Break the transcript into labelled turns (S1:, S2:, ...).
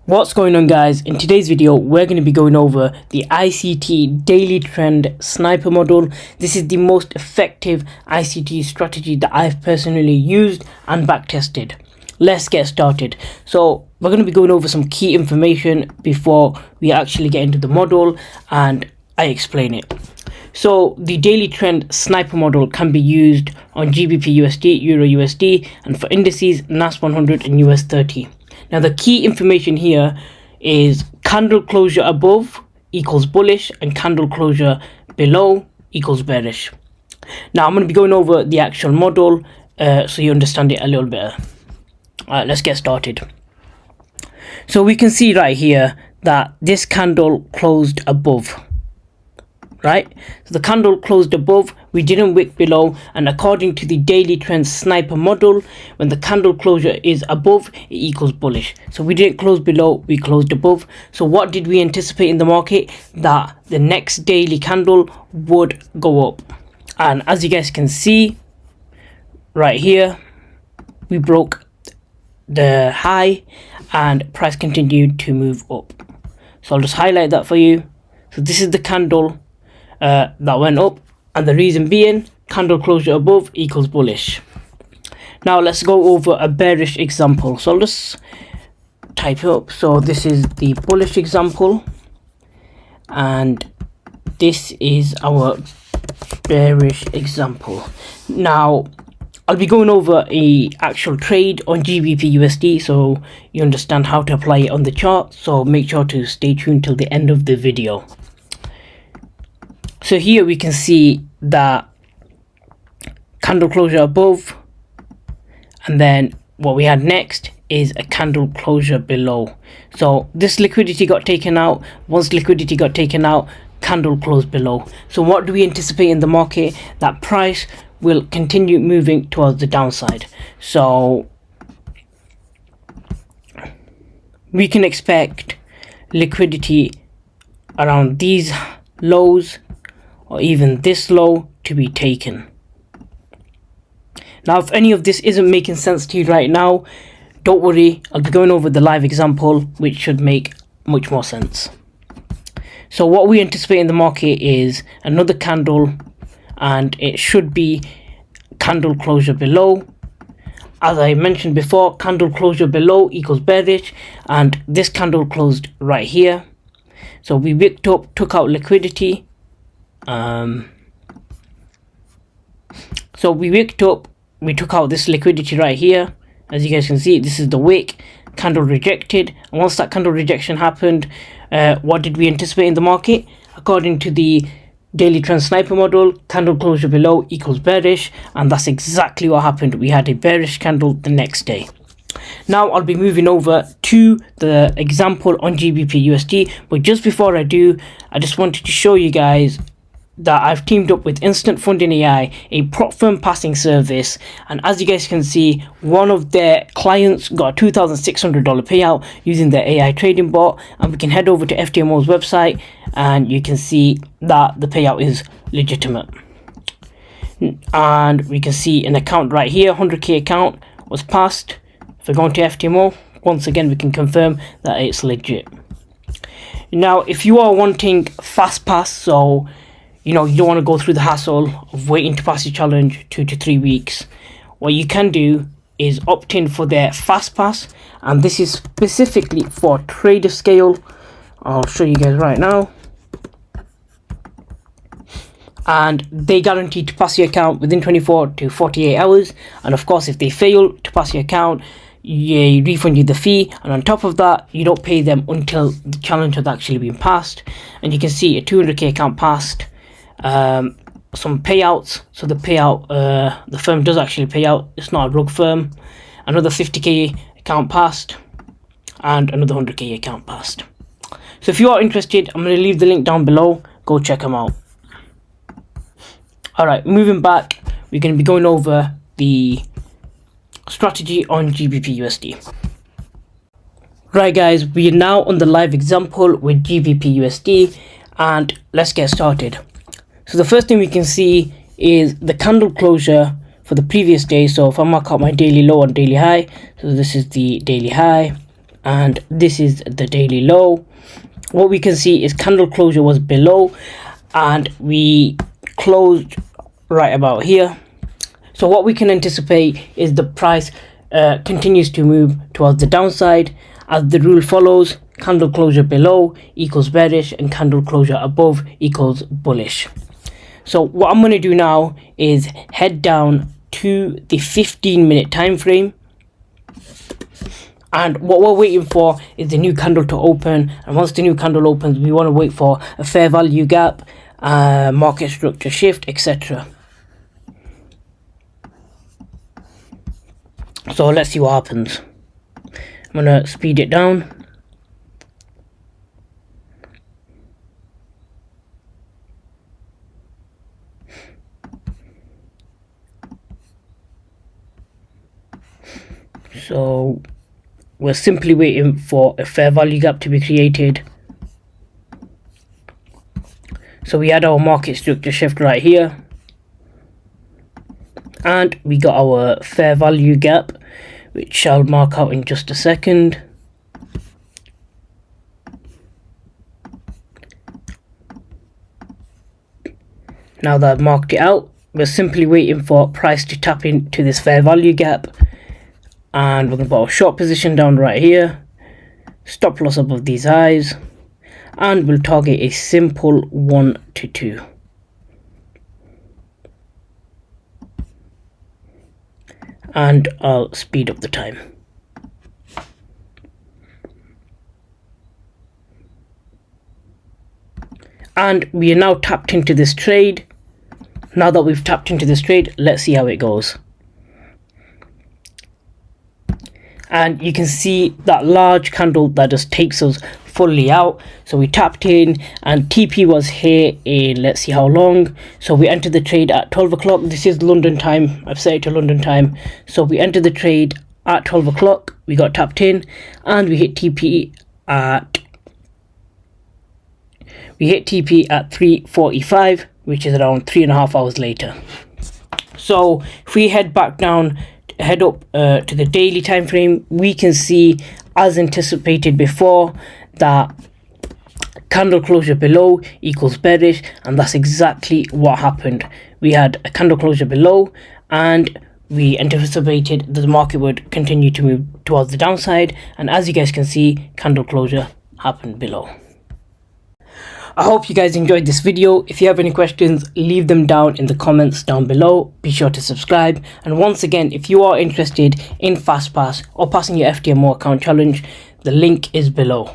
S1: What's going on, guys? In today's video we're going to be going over the ICT daily trend sniper model. This is the most effective ICT strategy that I've personally used and back tested. Let's get started. So we're going to be going over some key information before we actually get into the model and I explain it. So the daily trend sniper model can be used on GBP USD, Euro USD, and for indices NAS 100 and US 30. Now the key information here is candle closure above equals bullish and candle closure below equals bearish. Now I'm going to be going over the actual model so you understand it a little better. Alright, let's get started. So we can see right here that this candle closed above. Right, so the candle closed above, we didn't wick below, and according to the daily trend sniper model, when the candle closure is above, it equals bullish. So we didn't close below, we closed above. So what did we anticipate in the market? That the next daily candle would go up, and as you guys can see right here, we broke the high and price continued to move up. So I'll just highlight that for you. So this is the candle that went up, and the reason being candle closure above equals bullish. Now let's go over a bearish example. So I'll just type it up. So this is the bullish example and this is our bearish example. Now I'll be going over a actual trade on GBP USD so you understand how to apply it on the chart, so make sure to stay tuned till the end of the video. So here we can see that candle closure above, and then what we had next is a candle closure below. So this liquidity got taken out. Once liquidity got taken out, candle closed below. So what do we anticipate in the market? That price will continue moving towards the downside. So we can expect liquidity around these lows or even this low to be taken. Now if any of this isn't making sense to you right now, don't worry, I'll be going over the live example which should make much more sense. So what we anticipate in the market is another candle, and it should be candle closure below. As I mentioned before, candle closure below equals bearish, and this candle closed right here. So we wicked up, took out liquidity. So we wicked up, we took out this liquidity right here. As you guys can see, this is the wick, candle rejected, and once that candle rejection happened, what did we anticipate in the market? According to the daily trend sniper model, candle closure below equals bearish, and that's exactly what happened. We had a bearish candle the next day. Now I'll be moving over to the example on GBP USD, but just before I do, I just wanted to show you guys that I've teamed up with Instant Funding AI, a prop firm passing service, and as you guys can see, one of their clients got a $2,600 payout using their AI trading bot, and we can head over to FTMO's website and you can see that the payout is legitimate. And we can see an account right here, 100k account was passed. If we go into FTMO, once again we can confirm that it's legit. Now if you are wanting fast pass, so you don't want to go through the hassle of waiting to pass your challenge 2 to 3 weeks, what you can do is opt in for their fast pass, and this is specifically for trader scale. I'll show you guys right now, and they guarantee to pass your account within 24 to 48 hours, and of course if they fail to pass your account, they refund you the fee, and on top of that you don't pay them until the challenge has actually been passed. And you can see a 200k account passed, some payouts. So the payout, the firm does actually pay out, it's not a rogue firm. Another 50k account passed, and another 100k account passed. So if you are interested, I'm going to leave the link down below, go check them out. Alright, moving back, we're going to be going over the strategy on GBP USD. Right guys, we are now on the live example with GBP USD, and let's get started. So the first thing we can see is the candle closure for the previous day. So if I mark out my daily low and daily high, so this is the daily high, and this is the daily low. What we can see is candle closure was below and we closed right about here. So what we can anticipate is the price continues to move towards the downside, as the rule follows: candle closure below equals bearish and candle closure above equals bullish. So what I'm going to do now is head down to the 15-minute time frame, and what we're waiting for is the new candle to open. And once the new candle opens, we want to wait for a fair value gap, market structure shift, etc. So let's see what happens. I'm gonna speed it down. So we're simply waiting for a fair value gap to be created. So we had our market structure shift right here, and we got our fair value gap, which I'll mark out in just a second. Now that I've marked it out, we're simply waiting for price to tap into this fair value gap, and we're going to put our short position down right here, stop loss above these highs, and we'll target a simple 1 to 2. And I'll speed up the time. And we are now tapped into this trade. Now that we've tapped into this trade, let's see how it goes. And you can see that large candle that just takes us fully out. So we tapped in and TP was here in, let's see how long. So we entered the trade at 12 o'clock. This is London time. I've set it to London time. So we entered the trade at 12 o'clock. We got tapped in and we hit TP at 3:45, which is around 3.5 hours later. So if we head back down, head up to the daily time frame, we can see, as anticipated before, that candle closure below equals bearish, and that's exactly what happened. We had a candle closure below and we anticipated that the market would continue to move towards the downside, and as you guys can see, candle closure happened below. I hope you guys enjoyed this video. If you have any questions, leave them down in the comments down below. Be sure to subscribe. And once again, if you are interested in FastPass or passing your FTMO account challenge, the link is below.